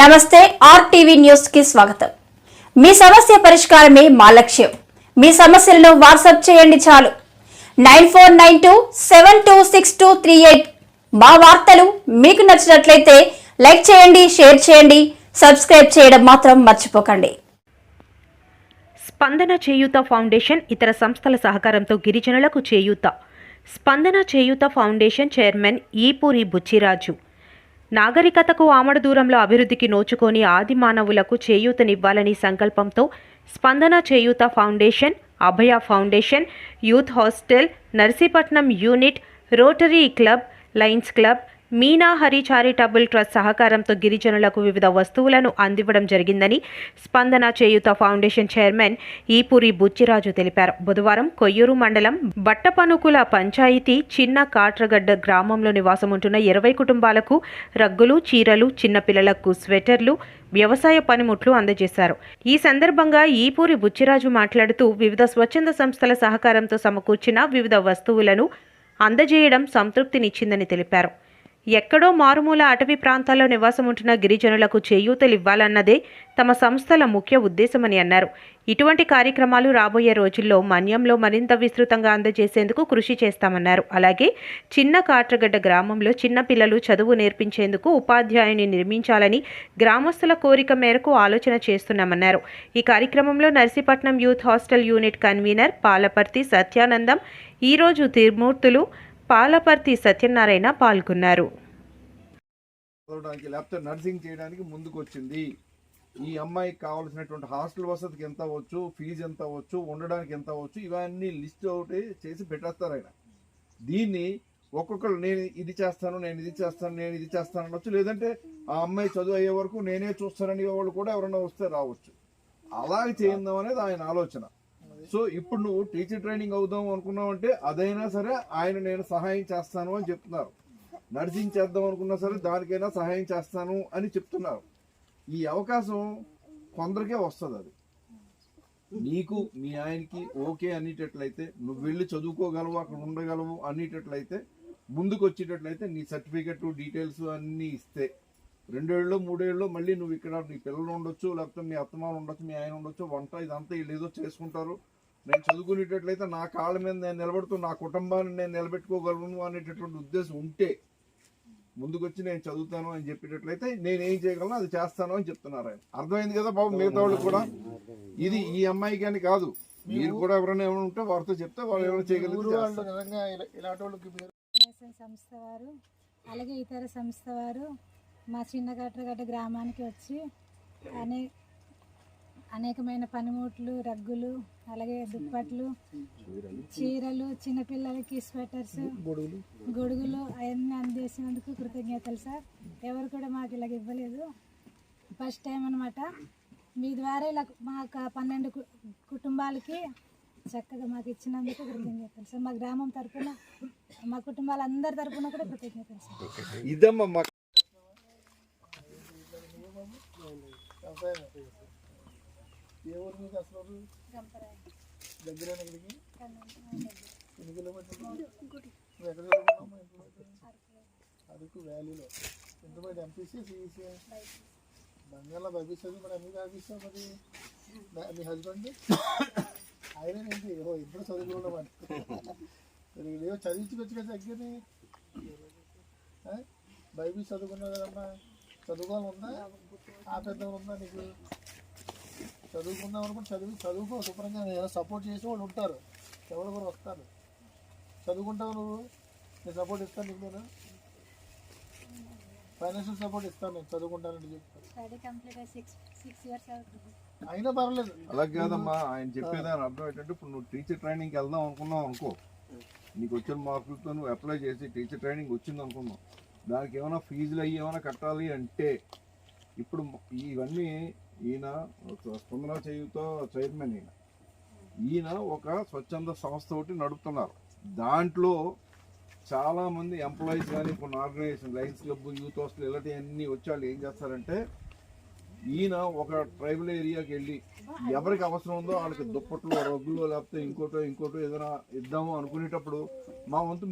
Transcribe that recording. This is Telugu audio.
నమస్తే ఆర్టీవీ న్యూస్ కి స్వాగతం. మీ సమస్య పరిష్కారమే మా లక్ష్యం. మీ సమస్యలను వాట్సాప్ చేయండి చాలు. 9492726238. మా వార్తలు మీకు నచ్చినట్లయితే లైక్ చేయండి, షేర్ చేయండి, సబ్స్క్రైబ్ చేయడం మాత్రం మర్చిపోకండి. స్పందన చేయూత ఫౌండేషన్ ఇతర సంస్థల సహకారంతో గిరిజనులకు చేయూత. స్పందన చేయూత ఫౌండేషన్ చైర్మన్ ఈపూరి బుచ్చిరాజు. నాగరికతకు ఆమడ దూరంలో అభివృద్ధికి నోచుకొని ఆది మానవులకు చేయూతనివ్వాలని సంకల్పంతో Spandana Cheyutha Foundation, Abhaya Foundation, Youth Hostel, Narsipatnam unit, Rotary Club, Lions Club, Meena Hari Charitable Trust సహకారంతో గిరిజనులకు వివిధ వస్తువులను అందివ్వడం జరిగిందని స్పందన చేయూత ఫౌండేషన్ చైర్మన్ ఈపూరి బుచ్చిరాజు తెలిపారు. బుధవారం కొయ్యూరు మండలం బట్టపనుకుల పంచాయతీ చిన్న కాట్రగడ్డ గ్రామంలో నివాసముంటున్న 20 కుటుంబాలకు రగ్గులు, చీరలు, చిన్నపిల్లలకు స్వెటర్లు, వ్యవసాయ పనిముట్లు అందజేశారు. ఈ సందర్భంగా ఈపూరి బుచ్చిరాజు మాట్లాడుతూ వివిధ స్వచ్ఛంద సంస్థల సహకారంతో సమకూర్చిన వివిధ వస్తువులను అందజేయడం సంతృప్తినిచ్చిందని తెలిపారు. ఎక్కడో మారుమూల అటవీ ప్రాంతాల్లో నివాసముంటున్న గిరిజనులకు చేయూతలివ్వాలన్నదే తమ సంస్థల ముఖ్య ఉద్దేశమని అన్నారు. ఇటువంటి కార్యక్రమాలు రాబోయే రోజుల్లో మన్యంలో మరింత విస్తృతంగా అందజేసేందుకు కృషి చేస్తామన్నారు. అలాగే చిన్న కాట్రగడ్డ గ్రామంలో చిన్న పిల్లలు చదువు నేర్పించేందుకు ఉపాధ్యాయుని నిర్మించాలని గ్రామస్తుల కోరిక మేరకు ఆలోచన చేస్తున్నామన్నారు. ఈ కార్యక్రమంలో Narsipatnam youth hostel unit convener Palaparthi Satyanandam, ఈరోజు తిరుమూర్తులు, పాలపర్తి సత్యనారాయణ పాల్గొన్నారు. లేకపోతే నర్సింగ్ చేయడానికి ముందుకు వచ్చింది. ఈ అమ్మాయికి కావాల్సినటువంటి హాస్టల్ వసతికి ఎంత అవ్వచ్చు, ఫీజు ఎంత అవ్వచ్చు, ఉండడానికి ఎంత అవ్వచ్చు, ఇవన్నీ లిస్ట్ అవుట్ చేసి పెట్టేస్తారు ఆయన. దీన్ని ఒక్కొక్కరు నేను ఇది చేస్తాను, నేను ఇది చేస్తాను, నేను ఇది చేస్తాను అనొచ్చు. లేదంటే ఆ అమ్మాయి చదువు అయ్యే వరకు నేనే చూస్తానని వాళ్ళు కూడా ఎవరైనా వస్తే రావచ్చు. అలాగే చేద్దాం అనేది ఆయన ఆలోచన. సో ఇప్పుడు నువ్వు టీచర్ ట్రైనింగ్ అవుదాం అనుకున్నావు అంటే అదైనా సరే ఆయన నేను సహాయం చేస్తాను అని చెప్తున్నారు. నర్సింగ్ చేద్దాం అనుకున్నా సరే దానికైనా సహాయం చేస్తాను అని చెప్తున్నారు. ఈ అవకాశం కొందరికే వస్తుంది. అది నీకు మీ ఆయనకి ఓకే అనేటట్లయితే, నువ్వు వెళ్ళి చదువుకోగలవు, అక్కడ ఉండగలవు అనేటట్లయితే, ముందుకు వచ్చేటట్లయితే నీ సర్టిఫికెట్ డీటెయిల్స్ అన్నీ ఇస్తే 2 ఏళ్ళు 3 ఏళ్ళు మళ్ళీ నువ్వు ఇక్కడ నీ పిల్లలు ఉండొచ్చు, లేకపోతే మీ అత్తమామ ఉండొచ్చు, మీ ఆయన ఉండొచ్చు, వంట ఇదంతా వీళ్ళు ఏదో చేసుకుంటారు. నేను చదువుకునేటట్లయితే నా కాళ్ళ మీద నేను నిలబడుతూ నా కుటుంబాన్ని నేను నిలబెట్టుకోగలను అనేటటువంటి ఉద్దేశం ఉంటే ముందుకొచ్చి నేను చదువుతాను అని చెప్పేటట్లయితే నేను ఏం చేయగలను అది చేస్తాను అని చెప్తున్నారు ఆయన. అర్థమైంది కదా బాబు? మిగతా వాళ్ళు కూడా ఇది ఈ అమ్మాయికి అని కాదు, మీరు కూడా ఎవరైనా ఏమైనా ఉంటే వారితో చెప్తే వాళ్ళు ఏమైనా చేయగలిగితే సంస్థ వారు అలాగే ఇతర సంస్థ వారు మా చిన్న కాట్రగడ్డ గ్రామానికి వచ్చి అనేకమైన పనిముట్లు, రగ్గులు, అలాగే దుప్పట్లు, చీరలు, చిన్నపిల్లలకి స్వెటర్స్, గొడుగులు అవన్నీ అందేసినందుకు కృతజ్ఞతలు సార్. ఎవరు కూడా మాకు ఇలాగ ఇవ్వలేదు, ఫస్ట్ టైం అనమాట. మీ ద్వారా ఇలా మాకు 12 కుటుంబాలకి చక్కగా మాకు ఇచ్చినందుకు కృతజ్ఞతలు సార్. మా గ్రామం తరఫున, మా కుటుంబాలందరి తరఫున కూడా కృతజ్ఞతలు సార్. ఇదమ్మా ఏ ఊరు మీకు అసలు దగ్గర ఎక్కడికి ఎన్ని కిలోమీటర్లు ఎక్కడ చదువుకున్నాము? అరకు వ్యాలీలో ఎంతమంది ఎంపీసీ, సిఈసీ, బంగాళ బైపీసీ చదువు. మరి అన్ని ఆఫీసా మరి మీ హస్బెండ్ ఆయన ఏంటి ఇప్పుడు చదువుకున్నాం మరి ఏవో చదివించుకోవచ్చు కదా దగ్గరని. బైపీసీ చదువుకున్నావు కదమ్మా, చదువుకోవాలి ఉందా? ఆ పెద్ద ఉందా నీకు? చదువుకుందాం అనుకుంటే చదువుకో శుభ్రంగా. ఏదో సపోర్ట్ చేసి వాళ్ళు ఉంటారు, ఎవరు కూడా వస్తారు. చదువుకుంటావు నువ్వు, నేను సపోర్ట్ ఇస్తాను. నీకు నేను ఫైనాన్షియల్ సపోర్ట్ ఇస్తాను, నేను చదువుకుంటానని చెప్తాను. అయినా పర్వాలేదు. అలా కాదమ్మా, ఆయన చెప్పేదాని అర్థం ఏంటంటే ఇప్పుడు నువ్వు టీచర్ ట్రైనింగ్కి వెళ్దాం అనుకున్నావు అనుకో, నీకు వచ్చిన మార్కులతో నువ్వు అప్లై చేసి టీచర్ ట్రైనింగ్ వచ్చింది అనుకున్నావు, దానికి ఏమైనా ఫీజులు అయ్యి ఏమైనా కట్టాలి అంటే ఇప్పుడు ఇవన్నీ ఈయన స్పందన చేయూత చైర్మన్. ఈయన ఒక స్వచ్ఛంద సంస్థ ఒకటి నడుపుతున్నారు. దాంట్లో చాలామంది ఎంప్లాయీస్ కానీ కొన్ని organisation, lions club, youth hostel ఇలాంటివన్నీ వచ్చి వాళ్ళు ఏం చేస్తారంటే ఈయన ఒక ట్రైబల్ ఏరియాకి వెళ్ళి ఎవరికి అవసరం ఉందో వాళ్ళకి దుప్పట్లు, రగ్గులు, లేకపోతే ఇంకోటో ఏదైనా ఇద్దాము అనుకునేటప్పుడు మా వంతు